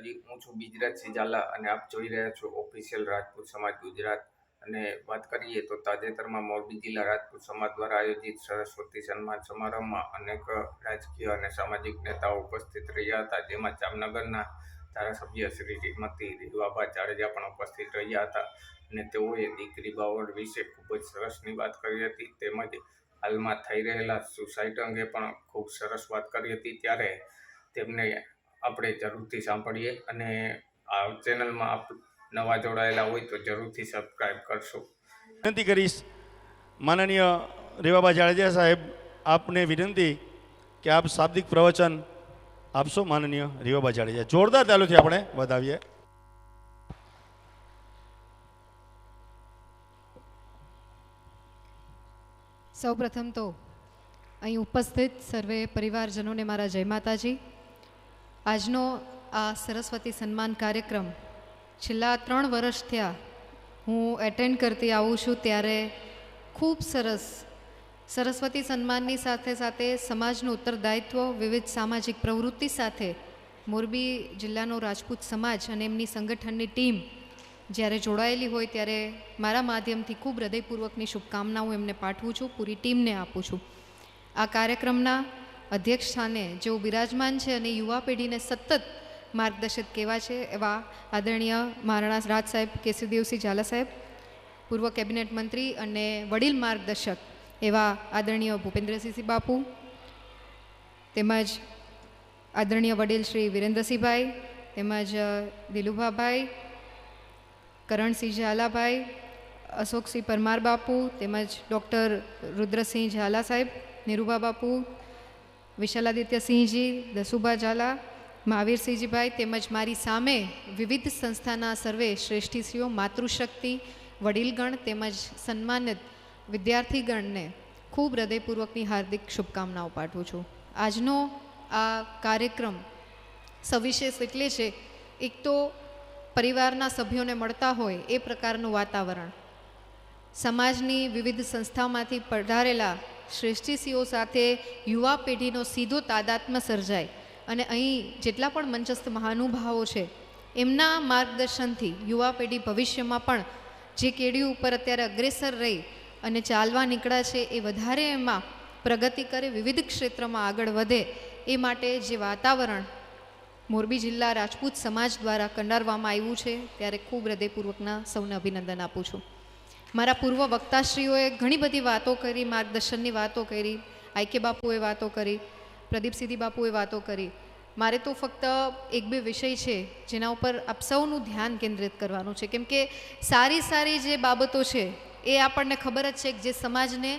માતાજી, હું છું બીજરાજસિંહ ઝાલા અને આપ જોઈ રહ્યા છો ઓફિશિયલ રાજપૂત સમાજ ગુજરાત. અને વાત કરીએ તો તાજેતરમાં મોરબી જિલ્લા રાજપૂત સમાજ દ્વારા આયોજિત સરસ્વતી સન્માન સમારંભમાં અનેક રાજકીય અને સામાજિક નેતાઓ ઉપસ્થિત રહ્યા હતા, જેમાં જામનગરના ધારાસભ્ય શ્રી શ્રીમતી રીવાબા જાડેજા પણ ઉપસ્થિત રહ્યા હતા અને તેઓએ દીકરી બાવળ વિશે ખૂબ જ સરસની વાત કરી હતી. તેમજ હાલમાં થઈ રહેલા સુસાઇડ અંગે પણ ખૂબ સરસ વાત કરી હતી. ત્યારે તેમને આપણે જરૂરથી સાંભળીએ અને આ ચેનલમાં આપ નવા જોડાયેલા હોય તો જરૂરથી સબસ્ક્રાઈબ કરશો. વિનંતી કરીશ માનનીય રેવાબા જાડેજા સાહેબ, આપને વિનંતી કે આપ શાબ્દિક પ્રવચન આપશો. માનનીય રેવાબા જાડેજા, જોરદાર તાલીઓથી આપણે વધાવીએ. સૌપ્રથમ તો અહીં ઉપસ્થિત સર્વે પરિવારજનોને મારા જય માતાજી. આજનો આ સરસ્વતી સન્માન કાર્યક્રમ છેલ્લા 3 વર્ષ થયા હું એટેન્ડ કરતી આવું છું, ત્યારે ખૂબ સરસ સરસ્વતી સન્માનની સાથે સાથે સમાજનું ઉત્તરદાયિત્વ, વિવિધ સામાજિક પ્રવૃત્તિ સાથે મોરબી જિલ્લાનો રાજપૂત સમાજ અને એમની સંગઠનની ટીમ જ્યારે જોડાયેલી હોય ત્યારે મારા માધ્યમથી ખૂબ હૃદયપૂર્વકની શુભકામનાઓ એમને પાઠવું છું, પૂરી ટીમને આપું છું. આ કાર્યક્રમના અધ્યક્ષ સ્થાને જેઓ બિરાજમાન છે અને યુવા પેઢીને સતત માર્ગદર્શિત કેવા છે એવા આદરણીય મહારાણા રાજ સાહેબ કેશવદેવસિંહ ઝાલા સાહેબ, પૂર્વ કેબિનેટ મંત્રી અને વડીલ માર્ગદર્શક એવા આદરણીય ભૂપેન્દ્રસિંહ બાપુ, તેમજ આદરણીય વડીલ શ્રી વિરેન્દ્રસિંહભાઈ, તેમજ દિલુભાભાઈ, કરણસિંહ ઝાલાભાઈ, અશોકસિંહ પરમાર બાપુ, તેમજ ડૉક્ટર રુદ્રસિંહ ઝાલા સાહેબ, નિરૂભા બાપુ, વિશાલાદિત્યસિંહજી, દસુભા ઝાલા, મહાવીરસિંહજીભાઈ, તેમજ મારી સામે વિવિધ સંસ્થાના સર્વે શ્રેષ્ઠીશ્રીઓ, માતૃશક્તિ, વડીલગણ તેમજ સન્માનિત વિદ્યાર્થીગણને ખૂબ હૃદયપૂર્વકની હાર્દિક શુભકામનાઓ પાઠવું છું. આજનો આ કાર્યક્રમ સવિશેષ એટલે છે, એક તો પરિવારના સભ્યોને મળતા હોય એ પ્રકારનું વાતાવરણ, સમાજની વિવિધ સંસ્થામાંથી પધારેલા શ્રેષ્ઠીશ્રીઓ સાથે યુવા પેઢીનો સીધો તાદાત્મ્ય સર્જાય અને અહીં જેટલા પણ મંચસ્થ મહાનુભાવો છે એમના માર્ગદર્શનથી યુવા પેઢી ભવિષ્યમાં પણ જે કેડી ઉપર અત્યારે અગ્રેસર રહી અને ચાલવા નીકળ્યા છે એ વધારે એમાં પ્રગતિ કરે, વિવિધ ક્ષેત્રમાં આગળ વધે એ માટે જે વાતાવરણ મોરબી જિલ્લા રાજપૂત સમાજ દ્વારા કંડારવામાં આવ્યું છે, ત્યારે ખૂબ હૃદયપૂર્વકના સૌને અભિનંદન આપું છું. મારા પૂર્વ વક્તાશ્રીઓએ ઘણી બધી વાતો કરી, માર્ગદર્શનની વાતો કરી, આઈકે બાપુએ વાતો કરી, પ્રદીપસિંહ બાપુએ વાતો કરી. મારે તો ફક્ત 1-2 વિષય છે જેના ઉપર આપ સૌનું ધ્યાન કેન્દ્રિત કરવાનું છે, કેમ કે સારી સારી જે બાબતો છે એ આપણને ખબર જ છે કે જે સમાજને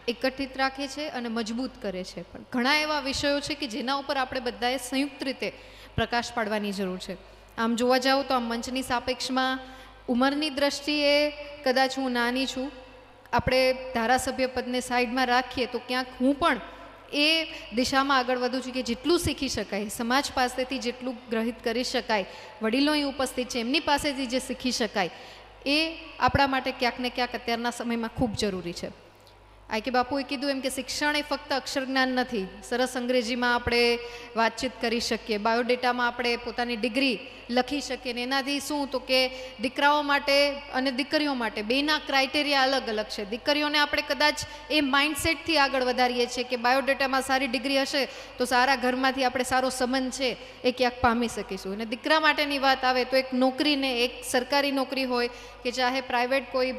એકત્રિત રાખે છે અને મજબૂત કરે છે, પણ ઘણા એવા વિષયો છે કે જેના ઉપર આપણે બધાએ સંયુક્ત રીતે પ્રકાશ પાડવાની જરૂર છે. આમ જોવા જાઓ તો આ મંચની સાપેક્ષમાં ઉંમરની દ્રષ્ટિએ કદાચ હું નાની છું, આપણે ધારાસભ્ય પદને સાઈડમાં રાખીએ તો ક્યાંક હું પણ એ દિશામાં આગળ વધું છું કે જેટલું શીખી શકાય, સમાજ પાસેથી જેટલું ગ્રહિત કરી શકાય, વડીલો અહીં ઉપસ્થિત છે એમની પાસેથી જે શીખી શકાય એ આપણા માટે ક્યાંક ને ક્યાંક અત્યારના સમયમાં ખૂબ જરૂરી છે. આઈકે બાપુએ કીધું એમ કે શિક્ષણ એ ફક્ત અક્ષર જ્ઞાન નથી. સરસ અંગ્રેજીમાં આપણે વાતચીત કરી શકીએ, બાયોડેટામાં આપણે પોતાની ડિગ્રી લખી શકીએ, ને એનાથી શું તો કે દીકરાઓ માટે અને દીકરીઓ માટે બેના ક્રાઇટેરિયા અલગ અલગ છે. દીકરીઓને આપણે કદાચ એ માઇન્ડસેટથી આગળ વધારીએ છીએ કે બાયોડેટામાં સારી ડિગ્રી હશે તો સારા ઘરમાંથી આપણે સારો સંબંધ છે એ ક્યાંક પામી શકીશું. અને દીકરા માટેની વાત આવે તો એક નોકરીને, એક સરકારી નોકરી હોય કે ચાહે પ્રાઇવેટ કોઈ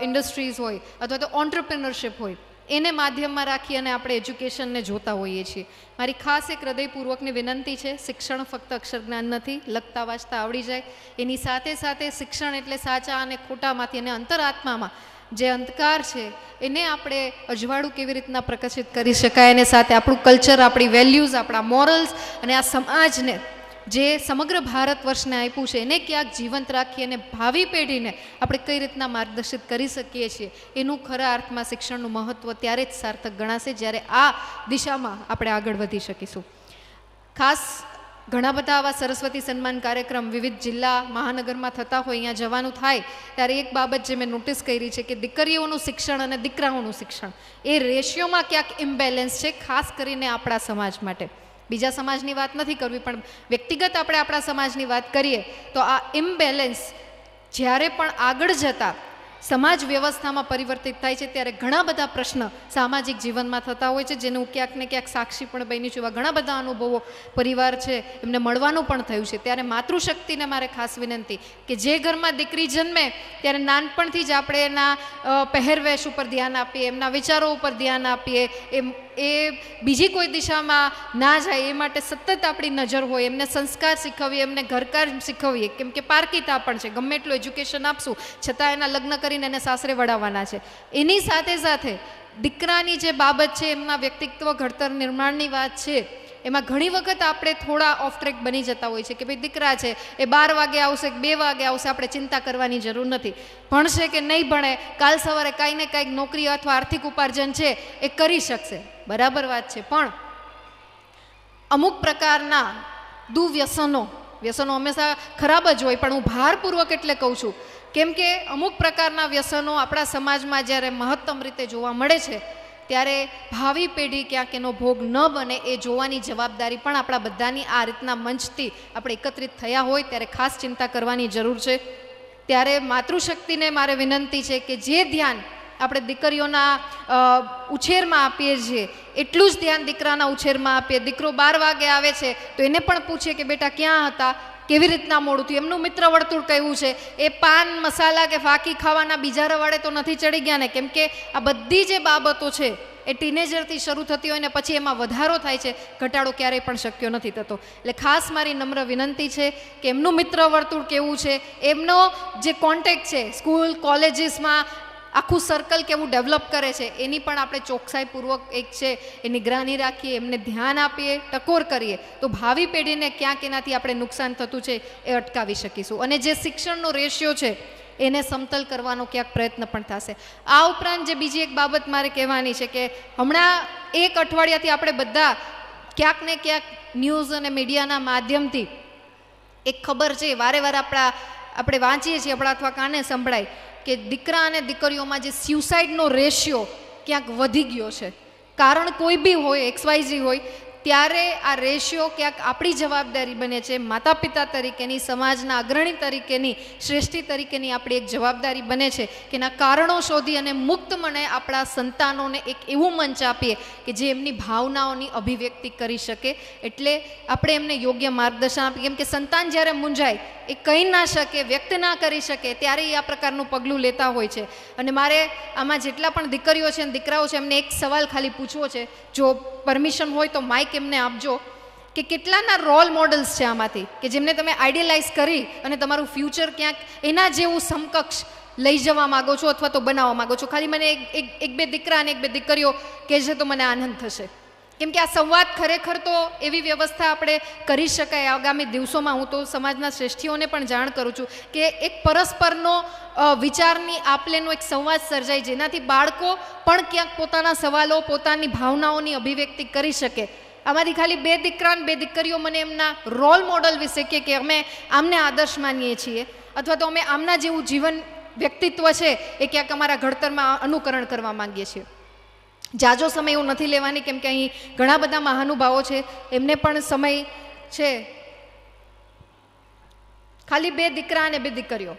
ઇન્ડસ્ટ્રીઝ હોય અથવા તો ઓન્ટરપ્રિનરશિપ હોય, એને માધ્યમમાં રાખી અને આપણે એજ્યુકેશનને જોતા હોઈએ છીએ. મારી ખાસ એક હૃદયપૂર્વકની વિનંતી છે, શિક્ષણ ફક્ત અક્ષર જ્ઞાન નથી, લખતા વાંચતા આવડી જાય. એની સાથે સાથે શિક્ષણ એટલે સાચા અને ખોટામાંથી અને અંતરાત્મામાં જે અંધકાર છે એને આપણે અજવાળું કેવી રીતના પ્રકાશિત કરી શકાય, અને સાથે આપણું કલ્ચર, આપણી વેલ્યુઝ, આપણા મોરલ્સ અને આ સમાજને જે સમગ્ર ભારત વર્ષને આપ્યું છે એને ક્યાંક જીવંત રાખી અને ભાવિ પેઢીને આપણે કઈ રીતના માર્ગદર્શિત કરી શકીએ છીએ, એનું ખરા અર્થમાં શિક્ષણનું મહત્ત્વ ત્યારે જ સાર્થક ગણાશે જ્યારે આ દિશામાં આપણે આગળ વધી શકીશું. ખાસ ઘણા બધા આવા સરસ્વતી સન્માન કાર્યક્રમ વિવિધ જિલ્લા મહાનગરમાં થતા હોય, અહીંયા જવાનું થાય ત્યારે એક બાબત જે મેં નોટિસ કરી છે કે દીકરીઓનું શિક્ષણ અને દીકરાઓનું શિક્ષણ એ રેશિયોમાં ક્યાંક ઇમ્બેલેન્સ છે, ખાસ કરીને આપણા સમાજ માટે. બીજા સમાજની વાત નથી કરવી, પણ વ્યક્તિગત આપણે આપણા સમાજની વાત કરીએ તો આ ઇમ્બેલેન્સ જ્યારે પણ આગળ જતા સમાજ વ્યવસ્થામાં પરિવર્તિત થાય છે ત્યારે ઘણા બધા પ્રશ્ન સામાજિક જીવનમાં થતા હોય છે, જેને હું ક્યાંક ને ક્યાંક સાક્ષી પણ બની છું. એવા ઘણા બધા અનુભવો પરિવાર છે એમને મળવાનું પણ થયું છે. ત્યારે માતૃશક્તિને મારે ખાસ વિનંતી કે જે ઘરમાં દીકરી જન્મે ત્યારે નાનપણથી જ આપણે એના પહેરવેશ ઉપર ધ્યાન આપીએ, એમના વિચારો ઉપર ધ્યાન આપીએ, એ બીજી કોઈ દિશામાં ના જાય એ માટે સતત આપણી નજર હોય, એમને સંસ્કાર શીખવીએ, એમને ઘરકાર શીખવીએ, કેમ કે પારકીતા પણ છે. ગમે એટલું એજ્યુકેશન આપશું છતાં એના લગ્ન કરીને એને સાસરે વળાવવાના છે. એની સાથે સાથે દીકરાની જે બાબત છે, એમના વ્યક્તિત્વ ઘડતર નિર્માણની વાત છે, એમાં ઘણી વખત આપણે થોડા ઓફ ટ્રેક બની જતા હોય છે કે ભાઈ દીકરા છે એ 12 વાગે આવશે, 2 વાગે આવશે, આપણે ચિંતા કરવાની જરૂર નથી. ભણશે કે નહીં ભણે, કાલ સવારે કાંઈ ને કાંઈક નોકરી અથવા આર્થિક ઉપાર્જન છે એ કરી શકશે, બરાબર વાત છે. પણ અમુક પ્રકારના દુવ્યસનો હંમેશા ખરાબ જ હોય, પણ હું ભારપૂર્વક એટલે કહું છું કેમ કે અમુક પ્રકારના વ્યસનો આપણા સમાજમાં જ્યારે મહત્તમ રીતે જોવા મળે છે ત્યારે ભાવિ પેઢી ક્યાંક એનો ભોગ ન બને એ જોવાની જવાબદારી પણ આપણા બધાની આ રીતના મંચથી આપણે એકત્રિત થયા હોય ત્યારે ખાસ ચિંતા કરવાની જરૂર છે. ત્યારે માતૃશક્તિને મારે વિનંતી છે કે જે ધ્યાન આપણે દીકરીઓના ઉછેરમાં આપીએ છીએ એટલું જ ધ્યાન દીકરાના ઉછેરમાં આપીએ. દીકરો 12 વાગે આવે છે તો એને પણ પૂછીએ કે બેટા ક્યાં હતા, કેવી રીતના મોડું થયું, એમનું મિત્ર વર્તુળ કેવું છે, એ પાન મસાલા કે ફાકી ખાવાના બીજા રવાડે તો નથી ચડી ગયા ને, કેમ કે આ બધી જે બાબતો છે એ ટીનેજરથી શરૂ થતી હોય ને પછી એમાં વધારો થાય છે, ઘટાડો ક્યારેય પણ શક્ય નથી થતો. એટલે ખાસ મારી નમ્ર વિનંતી છે કે એમનું મિત્ર વર્તુળ કેવું છે, એમનો જે કોન્ટેક્ટ છે સ્કૂલ કોલેજીસમાં આખું સર્કલ કેવું ડેવલપ કરે છે એની પણ આપણે ચોકસાઈપૂર્વક એક છે એ નિગરાની રાખીએ, એમને ધ્યાન આપીએ, ટકોર કરીએ તો ભાવિ પેઢીને ક્યાંક એનાથી આપણે નુકસાન થતું છે એ અટકાવી શકીશું. અને જે શિક્ષણનો રેશિયો છે એને સમતલ કરવાનો ક્યાંક પ્રયત્ન પણ થશે. આ ઉપરાંત જે બીજી એક બાબત મારે કહેવાની છે કે હમણાં 1 અઠવાડિયાથી આપણે બધા ક્યાંક ને ક્યાંક ન્યૂઝ અને મીડિયાના માધ્યમથી એક ખબર છે વારે વારે આપણે વાંચીએ છીએ આપણા અથવા કાને સંભળાય કે દીકરા અને દીકરીઓમાં જે સ્યુસાઇડનો રેશિયો ક્યાંક વધી ગયો છે. કારણ કોઈ બી હોય, XYZ હોય, ત્યારે આ રેશિયો ક્યાંક આપણી જવાબદારી બને છે. માતા પિતા તરીકેની, સમાજના અગ્રણી તરીકેની, શ્રેષ્ઠી તરીકેની આપણી એક જવાબદારી બને છે કે એના કારણો શોધી અને મુક્ત મને આપણા સંતાનોને એક એવું મંચ આપીએ કે જે એમની ભાવનાઓની અભિવ્યક્તિ કરી શકે. એટલે આપણે એમને યોગ્ય માર્ગદર્શન આપીએ, કેમ કે સંતાન જ્યારે મૂંઝાય, એ કહી ના શકે, વ્યક્ત ના કરી શકે, ત્યારે એ આ પ્રકારનું પગલું લેતા હોય છે. અને મારે આમાં જેટલા પણ દીકરીઓ છે અને દીકરાઓ છે એમને એક સવાલ ખાલી પૂછવો છે, જો પરમિશન હોય તો માઇક એમને આપજો, કે કેટલાના રોલ મોડલ્સ છે આમાંથી કે જેમને તમે આઈડિયલાઇઝ કરી અને તમારું ફ્યુચર ક્યાંક એના જેવું સમકક્ષ લઈ જવા માગો છો અથવા તો બનાવવા માગો છો. ખાલી મને એક બે દીકરા અને 1-2 દીકરીઓ કહેશે તો મને આનંદ થશે. કેમ કે આ સંવાદ ખરેખર તો એવી વ્યવસ્થા આપણે કરી શકાય આગામી દિવસોમાં. હું તો સમાજના શ્રેષ્ઠીઓને પણ જાણ કરું છું કે એક પરસ્પરનો વિચારની આપલેનો એક સંવાદ સર્જાય જેનાથી બાળકો પણ ક્યાંક પોતાના સવાલો, પોતાની ભાવનાઓની અભિવ્યક્તિ કરી શકે. આમાંથી ખાલી 2 દીકરા અને 2 દીકરીઓ મને એમના રોલ મોડલ વિશે કે અમે આમને આદર્શ માનીએ છીએ અથવા તો અમે આમના જેવું જીવન વ્યક્તિત્વ છે એ ક્યાંક અમારા ઘડતરમાં અનુકરણ કરવા માંગીએ છીએ. જાજો સમય એવું નથી લેવાની, કેમ કે અહીં ઘણા બધા મહાનુભાવો છે, એમને પણ સમય છે. ખાલી 2 દીકરા અને 2 દીકરીઓ.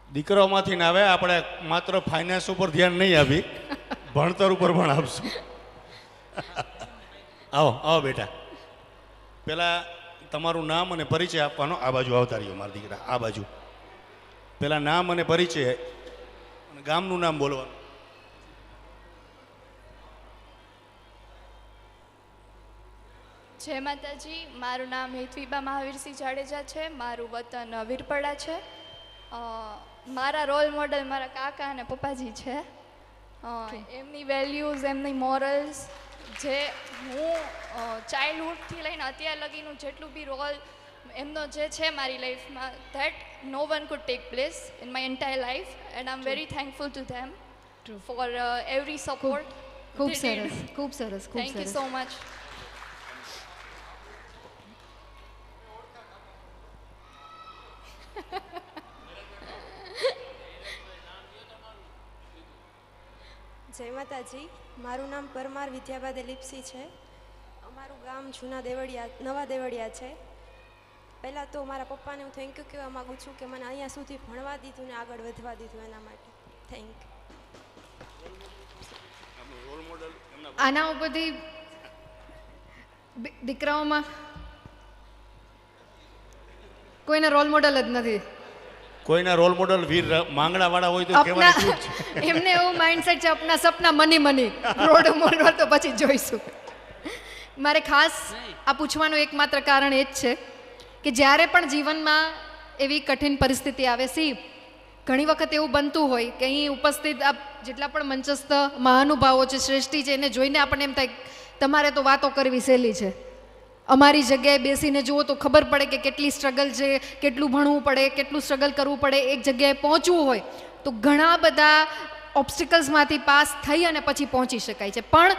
દીકરાઓમાંથી ના આવે, આપણે માત્ર ફાઇનાન્સ ઉપર ધ્યાન નહીં આપી, ભણતર ઉપર પણ આપશું. આવો બેટા, પેલા તમારું નામ અને પરિચય આપવાનો. આ બાજુ આવતા રહ્યો મારા દીકરા, આ બાજુ. પેલા નામ અને પરિચય અને ગામનું નામ બોલવાનું. જય માતાજી, મારું નામ હેતવીબા મહાવીરસિંહ જાડેજા છે, મારું વતન વીરપડા છે. મારા રોલ મોડલ મારા કાકા અને પપ્પાજી છે. એમની વેલ્યુઝ, એમની મોરલ્સ જે હું ચાઇલ્ડહુડથી લઈને અત્યાર લગીનું જેટલું બી રોલ એમનો જે છે મારી લાઈફમાં, that no one could take place in my entire life and I am very thankful to them for every support. ખૂબ સરસ, ખૂબ સરસ, ખૂબ થેન્ક યુ સરસ. So much. જય માતાજી. મારું નામ પરમાર વિદ્યાબા દિલીપસિંહ છે. અમારું ગામ જૂના દેવળિયા નવા દેવળિયા છે. પહેલાં તો મારા પપ્પાને હું થેન્ક યુ કહેવા માગું છું કે મને અહીંયા સુધી ભણવા દીધું ને આગળ વધવા દીધું એના માટે થેન્ક યુ. આના ઉપરથી દીકરાઓમાં કોઈના રોલ મોડલ જ નથી. કોઈના રોલ મોડલ વીર માંગણાવાળા હોય તો કહેવાની છૂટ છે. એમને એવું માઇન્ડસેટ છે અપના સપના મની મની રોડ મોડલ તો પછી જોઈશું. મારે ખાસ આ પૂછવાનું એકમાત્ર કારણ એ જ છે કે જ્યારે પણ જીવનમાં એવી કઠિન પરિસ્થિતિ આવે ઘણી વખત એવું બનતું હોય કે અહીં ઉપસ્થિત આ જેટલા પણ મંચસ્થ મહાનુભાવો છે શ્રેષ્ઠી છે એને જોઈને આપણને એમ થાય તમારે તો વાતો કરવી સહેલી છે. અમારી જગ્યાએ બેસીને જુઓ તો ખબર પડે કે કેટલી સ્ટ્રગલ છે, કેટલું ભણવું પડે, કેટલું સ્ટ્રગલ કરવું પડે. એક જગ્યાએ પહોંચવું હોય તો ઘણા બધા ઓબ્સ્ટિકલ્સમાંથી પાસ થઈ અને પછી પહોંચી શકાય છે. પણ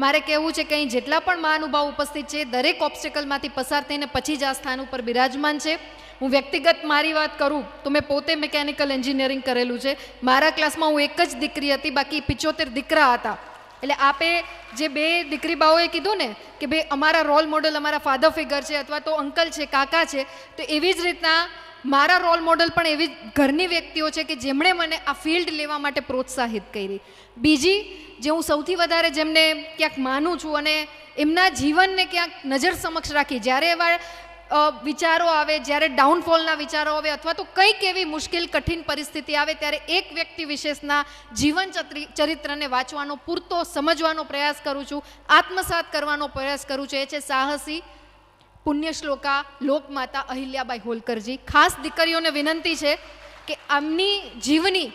મારે કહેવું છે કે અહીં જેટલા પણ મહાનુભાવ ઉપસ્થિત છે દરેક ઓબ્સ્ટિકલમાંથી પસાર થઈને પછી જ આ સ્થાન ઉપર બિરાજમાન છે. હું વ્યક્તિગત મારી વાત કરું તો મેં પોતે મિકેનિકલ એન્જિનિયરિંગ કરેલું છે. મારા ક્લાસમાં હું એક જ દીકરી હતી, બાકી 75 દીકરા હતા. એટલે આપે જે બે દીકરી બાઓએ કીધું ને કે ભાઈ અમારા રોલ મોડલ અમારા ફાધર ફિગર છે અથવા તો અંકલ છે, કાકા છે, તો એવી જ રીતના મારા રોલ મોડલ પણ એવી ઘરની વ્યક્તિઓ છે કે જેમણે મને આ ફિલ્ડ લેવા માટે પ્રોત્સાહિત કરી. બીજી જે હું સૌથી વધારે જેમને ક્યાંક માનું છું અને એમના જીવનને ક્યાંક નજર સમક્ષ રાખી જ્યારે એવા વિચારો આવે, જ્યારે ડાઉનફોલના વિચારો આવે અથવા તો કંઈક એવી મુશ્કેલ કઠિન પરિસ્થિતિ આવે ત્યારે એક વ્યક્તિ વિશેષના જીવન ચરિત્રને વાંચવાનો, પૂરતો સમજવાનો પ્રયાસ કરું છું, આત્મસાત કરવાનો પ્રયાસ કરું છું. એ છે સાહસી પુણ્યશ્લોકા લોકમાતા અહિલ્યાબાઈ હોલકરજી. ખાસ દીકરીઓને વિનંતી છે કે આમની જીવની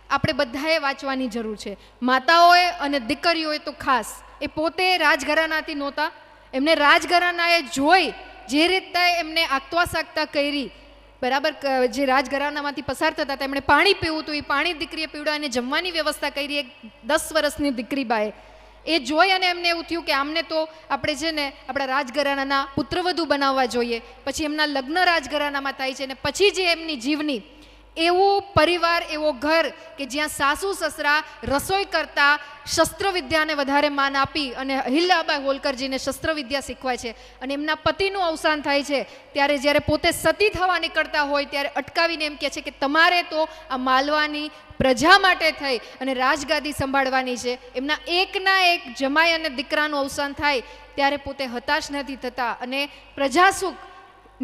આપણે બધાએ વાંચવાની જરૂર છે. માતાઓએ અને દીકરીઓએ તો ખાસ. એ પોતે રાજઘરાનાથી નહોતા, એમને રાજઘરાનાએ જોઈ જે રીતે એમને આગતા સાગતા કરી, બરાબર, જે રાજઘરાનામાંથી પસાર થતા હતા એમણે પાણી પીવું હતું, એ પાણી દીકરીએ પીવડા અને જમવાની વ્યવસ્થા કરી એક 10 વર્ષની દીકરી બાએ. એ જોઈ અને એમને એવું થયું કે આમને તો આપણે છે ને આપણા રાજઘરાનાના પુત્રવધુ બનાવવા જોઈએ. પછી એમના લગ્ન રાજઘરાનામાં થાય છે અને પછી જે એમની જીવની એવો પરિવાર, એવો ઘર કે જ્યાં સાસુ સસરા રસોઈ કરતા શસ્ત્રવિદ્યાને વધારે માન આપી અને અહિલ્યાબાઈ હોલકરજીને શસ્ત્રવિદ્યા શીખવાય છે. અને એમના પતિનું અવસાન થાય છે ત્યારે જ્યારે પોતે સતી થવા નીકળતા હોય ત્યારે અટકાવીને એમ કહે છે કે તમારે તો આ માલવાની પ્રજા માટે થઈ અને રાજગાદી સંભાળવાની છે. એમના એકના એક જમાઈ અને દીકરાનું અવસાન થાય ત્યારે પોતે હતાશ નથી થતા અને પ્રજાસુખ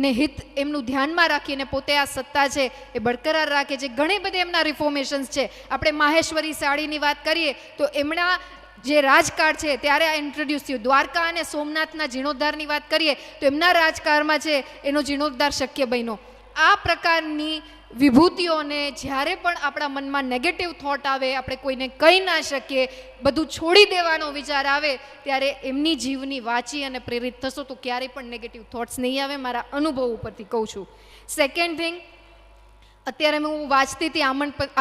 ને હિત એમનું ધ્યાનમાં રાખીને પોતે આ સત્તા છે એ બરકરાર રાખે છે. ઘણી બધી એમના રિફોર્મેશન્સ છે. આપણે માહેશ્વરી સાડીની વાત કરીએ તો એમના જે રાજકાળ છે ત્યારે આ ઇન્ટ્રોડ્યુસ થયું. દ્વારકા અને સોમનાથના જીર્ણોદ્ધારની વાત કરીએ તો એમના રાજકાળમાં છે એનો જીર્ણોદ્ધાર શક્ય બન્યો. આ પ્રકારની વિભૂતિઓને જ્યારે પણ આપણા મનમાં નેગેટિવ થોટ આવે, આપણે કોઈને કહી ના શકીએ, બધું છોડી દેવાનો વિચાર આવે ત્યારે એમની જીવની વાંચી અને પ્રેરિત થશો તો ક્યારેય પણ નેગેટિવ થોટ્સ નહીં આવે. મારા અનુભવ ઉપરથી કહું છું. સેકન્ડ થિંગ, અત્યારે હું વાંચતી હતી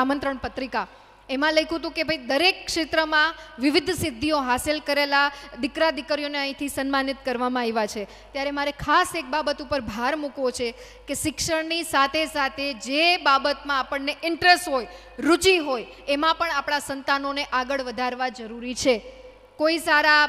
આમંત્રણ પત્રિકા, એમાં લખ્યું હતું કે ભાઈ દરેક ક્ષેત્રમાં વિવિધ સિદ્ધિઓ હાંસલ કરેલા દીકરા દીકરીઓને અહીંથી સન્માનિત કરવામાં આવ્યા છે. ત્યારે મારે ખાસ એક બાબત ઉપર ભાર મૂકવો છે કે શિક્ષણની સાથે સાથે જે બાબતમાં આપણને ઇન્ટરેસ્ટ હોય, રુચિ હોય, એમાં પણ આપણા સંતાનોને આગળ વધારવા જરૂરી છે. કોઈ સારા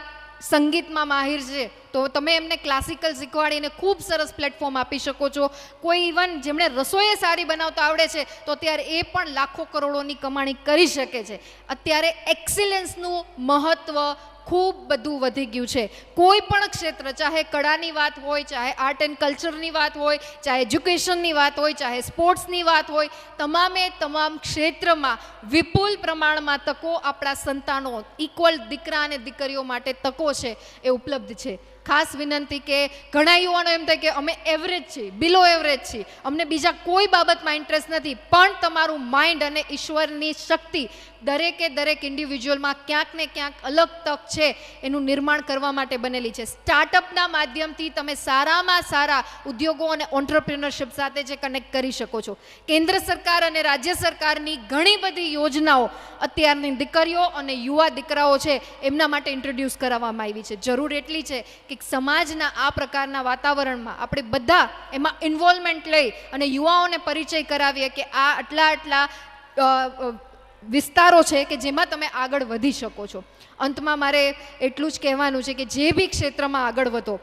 સંગીતમાં માહિર છે તો તમે એમને ક્લાસિકલ શીખવાડીને ખૂબ સરસ પ્લેટફોર્મ આપી શકો છો. કોઈ ઇવન જેમણે રસોઈ સારી બનાવતા આવડે છે તો અત્યારે એ પણ લાખો કરોડોની કમાણી કરી શકે છે. અત્યારે એક્સિલન્સનું મહત્ત્વ ખૂબ બધું વધી ગયું છે. કોઈ પણ ક્ષેત્ર, ચાહે કળાની વાત હોય, ચાહે આર્ટ એન્ડ કલ્ચરની વાત હોય, ચાહે એજ્યુકેશનની વાત હોય, ચાહે સ્પોર્ટ્સની વાત હોય, તમામે તમામ ક્ષેત્રમાં વિપુલ પ્રમાણમાં તકો આપણા સંતાનો, ઇક્વલ દીકરા અને દીકરીઓ માટે તકો છે એ ઉપલબ્ધ છે. ખાસ વિનંતી કે ઘણા યુવાનો એમ થાય કે અમે એવરેજ છીએ, બિલો એવરેજ છીએ, અમને બીજા કોઈ બાબતમાં ઇન્ટરેસ્ટ નથી, પણ તમારું માઇન્ડ અને ઈશ્વરની શક્તિ દરેકે દરેક ઇન્ડિવિજ્યુઅલમાં ક્યાંક ને ક્યાંક અલગ તક છે એનું નિર્માણ કરવા માટે બનેલી છે. સ્ટાર્ટઅપના માધ્યમથી તમે સારામાં સારા ઉદ્યોગો અને ઓન્ટરપ્રિનરશિપ સાથે જે કનેક્ટ કરી શકો છો. કેન્દ્ર સરકાર અને રાજ્ય સરકારની ઘણી બધી યોજનાઓ અત્યારની દીકરીઓ અને યુવા દીકરાઓ છે એમના માટે ઇન્ટ્રોડ્યુસ કરાવવામાં આવી છે. જરૂર એટલી છે કે સમાજના આ પ્રકારના વાતાવરણમાં આપણે બધા એમાં ઇન્વોલ્વમેન્ટ લઈ અને યુવાઓને પરિચય કરાવીએ કે આ આટલા વિસ્તારો છે કે જેમાં તમે આગળ વધી શકો છો. અંતમાં મારે એટલું જ કહેવાનું છે કે જે બી ક્ષેત્રમાં આગળ વધો,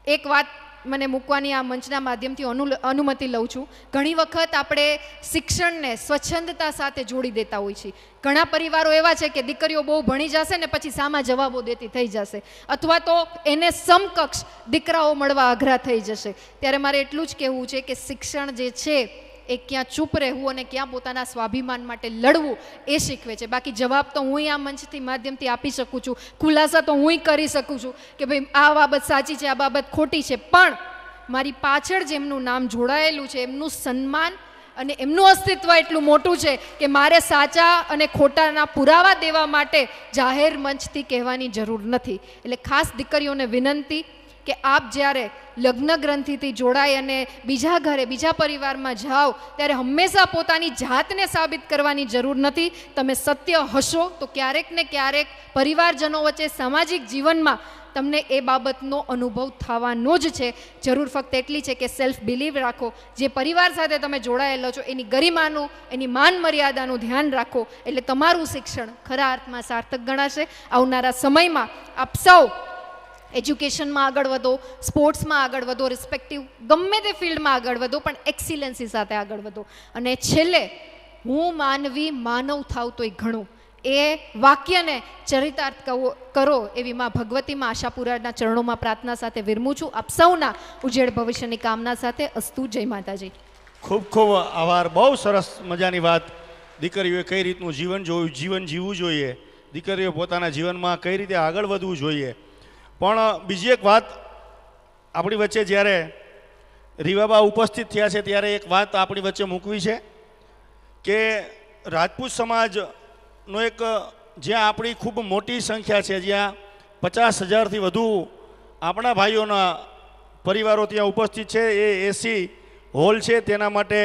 એક વાત મને મૂકવાની આ મંચના માધ્યમથી અનુમતિ લઉં છું. ઘણી વખત આપણે શિક્ષણને સ્વચ્છંદતા સાથે જોડી દેતા હોઈએ છીએ. ઘણા પરિવારો એવા છે કે દીકરીઓ બહુ ભણી જશે ને પછી સામા જવાબો દેતી થઈ જશે, અથવા તો એને સમકક્ષ દીકરાઓ મળવા અઘરા થઈ જશે. ત્યારે મારે એટલું જ કહેવું છે કે શિક્ષણ જે છે એ ક્યાં ચૂપ રહેવું અને ક્યાં પોતાના સ્વાભિમાન માટે લડવું એ શીખવે છે. બાકી જવાબ તો હું આ મંચથી માધ્યમથી આપી શકું છું, ખુલાસા તો હું કરી શકું છું કે ભાઈ આ બાબત સાચી છે, આ બાબત ખોટી છે, પણ મારી પાછળ જેમનું નામ જોડાયેલું છે એમનું સન્માન અને એમનું અસ્તિત્વ એટલું મોટું છે કે મારે સાચા અને ખોટાના પુરાવા દેવા માટે જાહેર મંચથી કહેવાની જરૂર નથી. એટલે ખાસ દીકરીઓને વિનંતી કે આપ જ્યારે લગ્ન ગ્રંથિથી જોડાય અને બીજા ઘરે બીજા પરિવારમાં જાઓ ત્યારે હંમેશા પોતાની જાતને સાબિત કરવાની જરૂર નથી. તમે સત્ય હશો તો ક્યારેક ને ક્યારેક પરિવારજનો વચ્ચે સામાજિક જીવનમાં તમને એ બાબતનો અનુભવ થવાનો જ છે. જરૂર ફક્ત એટલી છે કે સેલ્ફ બિલીવ રાખો. જે પરિવાર સાથે તમે જોડાયેલો છો એની ગરિમાનું, એની માન મર્યાદાનું ધ્યાન રાખો, એટલે તમારું શિક્ષણ ખરા અર્થમાં સાર્થક ગણાશે. આવનારા સમયમાં આપ સૌ એજ્યુકેશનમાં આગળ વધો, સ્પોર્ટ્સમાં આગળ વધો, રિસ્પેક્ટિવ ગમે તે ફિલ્ડમાં આગળ વધો, પણ એક્સિલન્સી સાથે આગળ વધો. અને છેલ્લે હું માનવી માનવ થાવ તોય ઘણું, એ વાક્યને ચરિતાર્થ કરો એવી માં ભગવતીમાં આશાપુરાના ચરણોમાં પ્રાર્થના સાથે વિરમું છું. આપ સૌના ઉજ્જળ ભવિષ્યની કામના સાથે. અસ્તુ. જય માતાજી. ખૂબ ખૂબ આભાર. બહુ સરસ મજાની વાત. દીકરીઓએ કઈ રીતનું જીવન જીવવું જોઈએ, દીકરીઓ પોતાના જીવનમાં કઈ રીતે આગળ વધવું જોઈએ. પણ બીજી એક વાત આપણી વચ્ચે જ્યારે રીવાબા ઉપસ્થિત થયા છે ત્યારે એક વાત આપણી વચ્ચે મૂકવી છે કે રાજપૂત સમાજનો એક જ્યાં આપણી ખૂબ મોટી સંખ્યા છે, જ્યાં 50,000થી વધુ આપણા ભાઈઓના પરિવારો ત્યાં ઉપસ્થિત છે, એ એસી હોલ છે, તેના માટે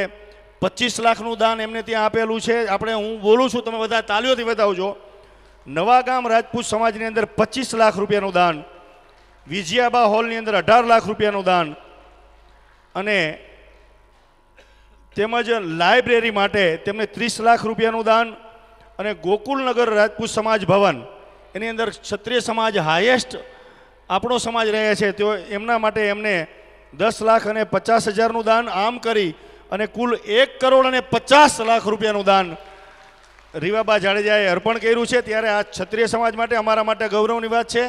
25 લાખનું દાન એમને ત્યાં આપેલું છે. હું બોલું છું, તમે બધા તાલીઓથી બતાવજો. નવા ગામ રાજપૂત સમાજની અંદર 25 લાખ રૂપિયાનું દાન, વિજયાબા હોલની અંદર 18 લાખ રૂપિયાનું દાન, અને તેમજ લાઇબ્રેરી માટે તેમને 30 લાખ રૂપિયાનું દાન, અને ગોકુલનગર રાજપૂત સમાજ ભવન એની અંદર ક્ષત્રિય સમાજ હાઈએસ્ટ આપણો સમાજ રહે છે, તો એમના માટે એમને 10 લાખ અને 50,000નું દાન, આમ કરી અને કુલ 1,50,00,000 રૂપિયાનું દાન રીવાબા જાડેજાએ અર્પણ કર્યું છે. ત્યારે આ ક્ષત્રિય સમાજ માટે અમારા માટે ગૌરવની વાત છે.